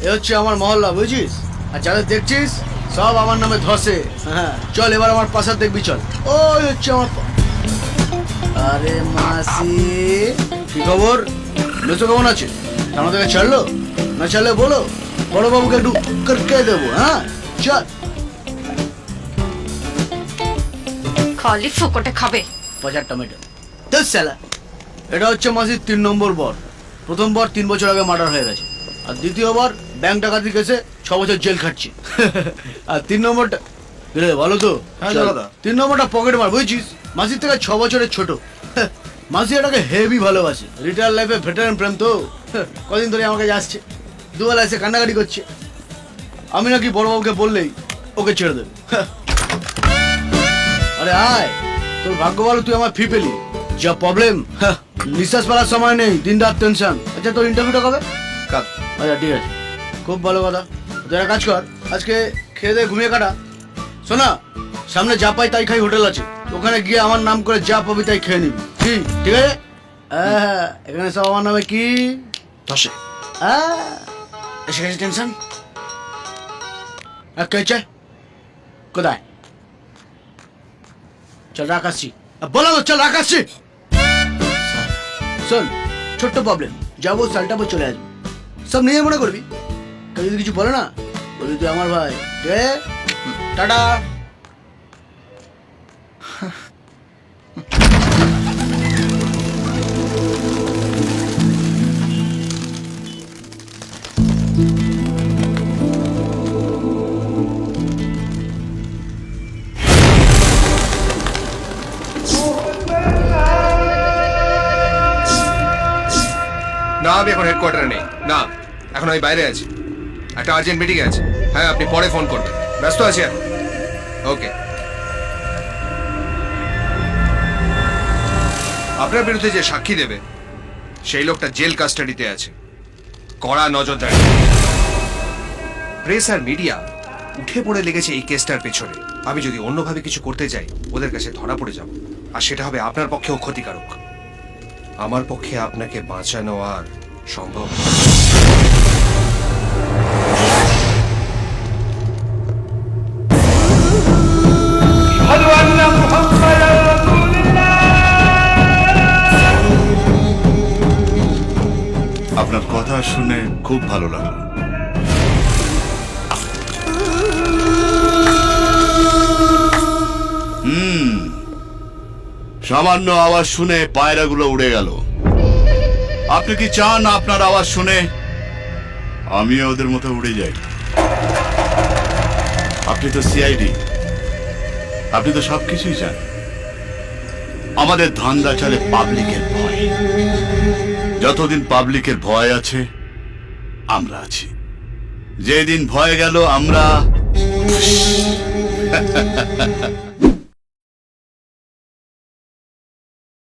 এ হচ্ছে আমার মহল্লা, বুঝছিস? আর যাদের দেখছিস সব আমার নামে ধসে। হ্যাঁ, চল এবার আমার পাশে দেখবি, চল। ওই হচ্ছে আমার আরে মাসি, কি খবর? বেশো কেমন আছে? থানা থেকে ছাড়লো? না ছাড়লে বলো, বড় বাবুকে একটু করকে দেবো। হ্যাঁ চল। খালি ফুকটে খাবে। 50 টমেটো দশ সালা। এটা হচ্ছে মাসির 3 নম্বর বর। প্রথম বর 3 বছর আগে মার্ডার হয়ে গেছে, আর দ্বিতীয়বার ব্যাংক ডাকাতি কেসে 6 বছর জেল খাটছে। আর 3 নম্বরটা ভালো তো? হ্যাঁ দাদা। 3 নম্বরটা পকেট মার, বুঝছিস? মাসির থেকে 6 বছরের ছোট। মাসি এটাকে হেভি ভালোবাসে, রিটায়ার লাইফে ভেটারেন প্রেম তো। কদিন ধরে আমার কাছে আসছে, দুবেলা এসে কান্নাকাটি করছে। আমি নাকি বড়বাবুকে বললেই ওকে ছেড়ে দেবে। আরে আয়, তোর ভাগ্য ভালো তুই আমার ফি পেলি। যা প্রবলেম, নিঃশ্বাস ফেলার সময় নেই, দিন রাত টেনশন। আচ্ছা তোর ইন্টারভিউটা কবে? কাল। আচ্ছা ঠিক আছে, খুব ভালো কথা। তুই একটা কাজ কর, আজকে খেয়ে দিয়ে ঘুমিয়ে কাটা। শোনা, সামনে যা পাই তাই খাই হোটেল আছে, ওখানে গিয়ে আমার নাম করে যা পাবি তাই খেয়ে নিবি। ঠিক আছে? হ্যাঁ, এখানে সব আমার নামে কি ধসে। এসে গেছে টেনশন। কে চাই কোথায়? চল রাখ আসছি, বলো চল রাখ আসছি। শোন, ছোট্ট প্রবলেম, যাবো সালটাবো চলে আসবো, সব নিয়ে মনে করবি। কেউ যদি কিছু বলে না, বলি তুই আমার ভাই। ঠিক আছে? টাটা। না, আমি এখন হেডকোয়ার্টারে নেই। না, এখন আমি বাইরে আছি, একটা আর্জেন্ট মিটিং আছে। হ্যাঁ, আপনি পরে ফোন করবেন, ব্যস্ত আছি এখন। ওকে। আপনার বিরুদ্ধে যে সাক্ষী দেবে সেই লোকটা জেল কাস্টাডিতে আছে, কড়া নজরদারি। প্রেস আর মিডিয়া উঠে পড়ে লেগেছে এই কেসটার পেছনে। আমি যদি অন্যভাবে কিছু করতে যাই, ওদের কাছে ধরা পড়ে যাব, আর সেটা হবে আপনার পক্ষেও ক্ষতিকারক। আমার পক্ষে আপনাকে বাঁচানো আর সম্ভব নয়। আপনার কথা শুনে খুব ভালো লাগলো। সামান্য আওয়াজ শুনে পায়রাগুলো উড়ে গেল। আপনি কি চান আপনার আওয়াজ শুনে আমিও ওদের মতো উড়ে যাই? আপনি তো সিআইডি, আপনি তো সবকিছুই জানেন। আমাদের ধান্দা চলে পাবলিকের ভয়। যতদিন পাবলিকের ভয় আছে আমরা আছি, যেদিন ভয় গেল আমরা